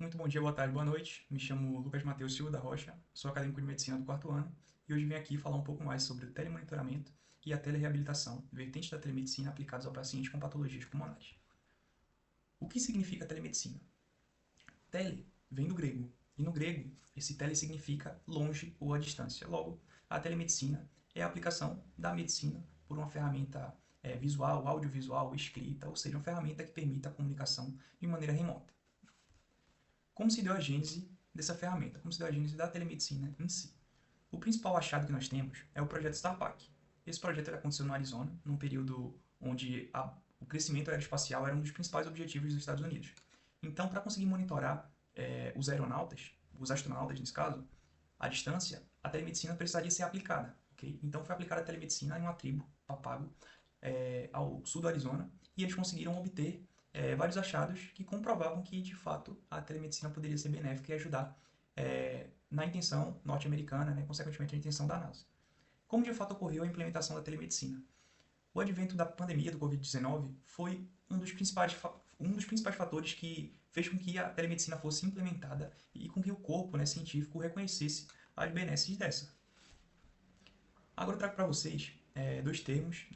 Muito bom dia, boa tarde, boa noite. Me chamo Lucas Matheus Silva da Rocha, sou acadêmico de medicina do quarto ano e hoje vim aqui falar um pouco mais sobre o telemonitoramento e a telereabilitação, vertentes da telemedicina aplicados ao paciente com patologias pulmonares. O que significa telemedicina? Tele vem do grego, e no grego esse tele significa longe ou à distância. Logo, a telemedicina é a aplicação da medicina por uma ferramenta visual, audiovisual, escrita, ou seja, uma ferramenta que permita a comunicação de maneira remota. Como se deu a gênese dessa ferramenta? Como se deu a gênese da telemedicina em si? O principal achado que nós temos é o projeto StarPac. Esse projeto aconteceu no Arizona, num período onde o crescimento aeroespacial era um dos principais objetivos dos Estados Unidos. Então, para conseguir monitorar os aeronautas, os astronautas nesse caso, à distância, a telemedicina precisaria ser aplicada. Okay? Então, foi aplicada a telemedicina em uma tribo, Papago, ao sul do Arizona, e eles conseguiram obter vários achados que comprovavam que, de fato, a telemedicina poderia ser benéfica e ajudar na intenção norte-americana, né, consequentemente, a intenção da NASA. Como, de fato, ocorreu a implementação da telemedicina? O advento da pandemia do Covid-19 foi um dos principais fatores que fez com que a telemedicina fosse implementada e com que o corpo científico reconhecesse as benesses dessa. Agora eu trago para vocês dois temas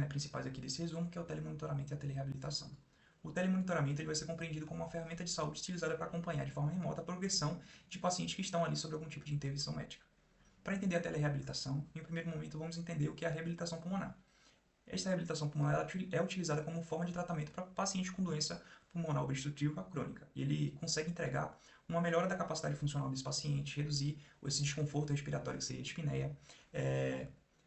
principais aqui desse resumo, que é o telemonitoramento e a telereabilitação. O telemonitoramento ele vai ser compreendido como uma ferramenta de saúde utilizada para acompanhar de forma remota a progressão de pacientes que estão ali sob algum tipo de intervenção médica. Para entender a telereabilitação, em primeiro momento vamos entender o que é a reabilitação pulmonar. Esta reabilitação pulmonar é utilizada como forma de tratamento para pacientes com doença pulmonar obstrutiva crônica. E ele consegue entregar uma melhora da capacidade funcional desse paciente, reduzir esse desconforto respiratório que seria a dispneia,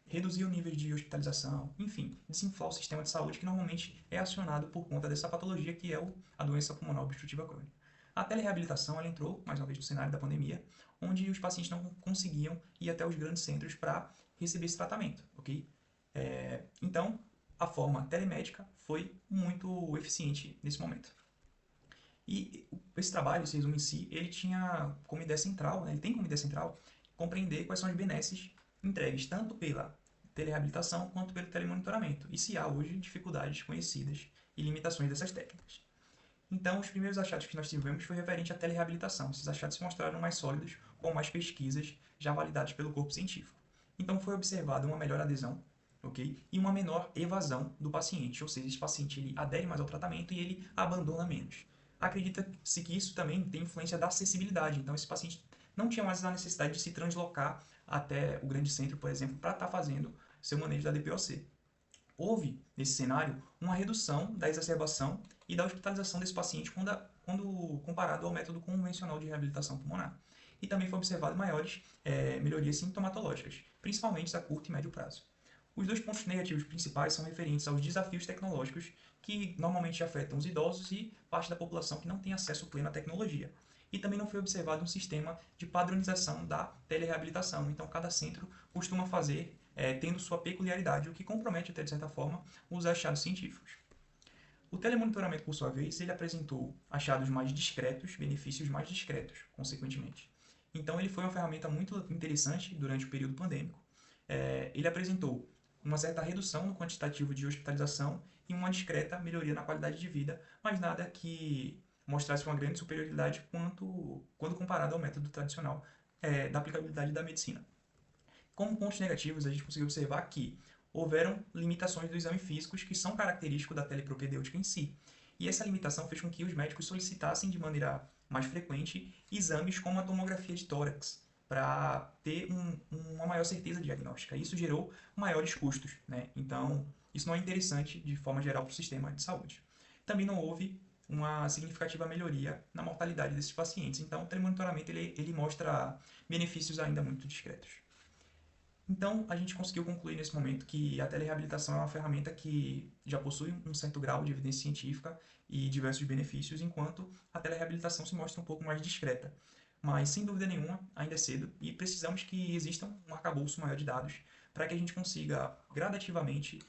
reduzir o nível de hospitalização, enfim, desinflar o sistema de saúde que normalmente é acionado por conta dessa patologia que é a doença pulmonar obstrutiva crônica. A telereabilitação ela entrou, mais uma vez, no cenário da pandemia, onde os pacientes não conseguiam ir até os grandes centros para receber esse tratamento, ok? Então, a forma telemédica foi muito eficiente nesse momento. E esse trabalho, esse resumo em si, ele tinha como ideia central, ele tem como ideia central, compreender quais são as benesses entregues tanto pela telereabilitação quanto pelo telemonitoramento, e se há hoje dificuldades conhecidas e limitações dessas técnicas. Então, os primeiros achados que nós tivemos foi referente à telereabilitação. Esses achados se mostraram mais sólidos, com mais pesquisas já validadas pelo corpo científico. Então, foi observada uma melhor adesão, ok? E uma menor evasão do paciente, ou seja, esse paciente ele adere mais ao tratamento e ele abandona menos. Acredita-se que isso também tem influência da acessibilidade, então esse paciente não tinha mais a necessidade de se translocar até o grande centro, por exemplo, para estar fazendo seu manejo da DPOC. Houve, nesse cenário, uma redução da exacerbação e da hospitalização desse paciente quando comparado ao método convencional de reabilitação pulmonar. E também foi observado maiores melhorias sintomatológicas, principalmente a curto e médio prazo. Os dois pontos negativos principais são referentes aos desafios tecnológicos que normalmente afetam os idosos e parte da população que não tem acesso pleno à tecnologia. E também não foi observado um sistema de padronização da telereabilitação. Então, cada centro costuma fazer tendo sua peculiaridade, o que compromete até, de certa forma, os achados científicos. O telemonitoramento, por sua vez, ele apresentou achados mais discretos, benefícios mais discretos, consequentemente. Então, ele foi uma ferramenta muito interessante durante o período pandêmico. Ele apresentou uma certa redução no quantitativo de hospitalização e uma discreta melhoria na qualidade de vida, mas nada que mostrasse uma grande superioridade quando comparado ao método tradicional da aplicabilidade da medicina. Como pontos negativos, a gente conseguiu observar que houveram limitações do exame físicos que são característicos da telepropedêutica em si. E essa limitação fez com que os médicos solicitassem de maneira mais frequente exames como a tomografia de tórax, para ter uma maior certeza diagnóstica. Isso gerou maiores custos, né? Então, isso não é interessante de forma geral para o sistema de saúde. Também não houve uma significativa melhoria na mortalidade desses pacientes. Então, o telemonitoramento ele mostra benefícios ainda muito discretos. Então, a gente conseguiu concluir nesse momento que a telereabilitação é uma ferramenta que já possui um certo grau de evidência científica e diversos benefícios, enquanto a telereabilitação se mostra um pouco mais discreta. Mas, sem dúvida nenhuma, ainda é cedo e precisamos que exista um arcabouço maior de dados para que a gente consiga gradativamente,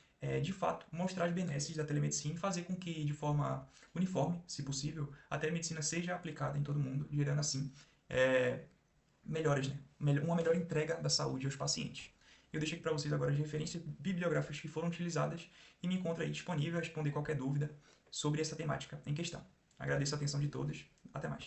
de fato, mostrar as benesses da telemedicina e fazer com que, de forma uniforme, se possível, a telemedicina seja aplicada em todo mundo, gerando assim melhoras, né? Uma melhor entrega da saúde aos pacientes. Eu deixei aqui para vocês agora as referências bibliográficas que foram utilizadas e me encontro aí disponível a responder qualquer dúvida sobre essa temática em questão. Agradeço a atenção de todos. Até mais.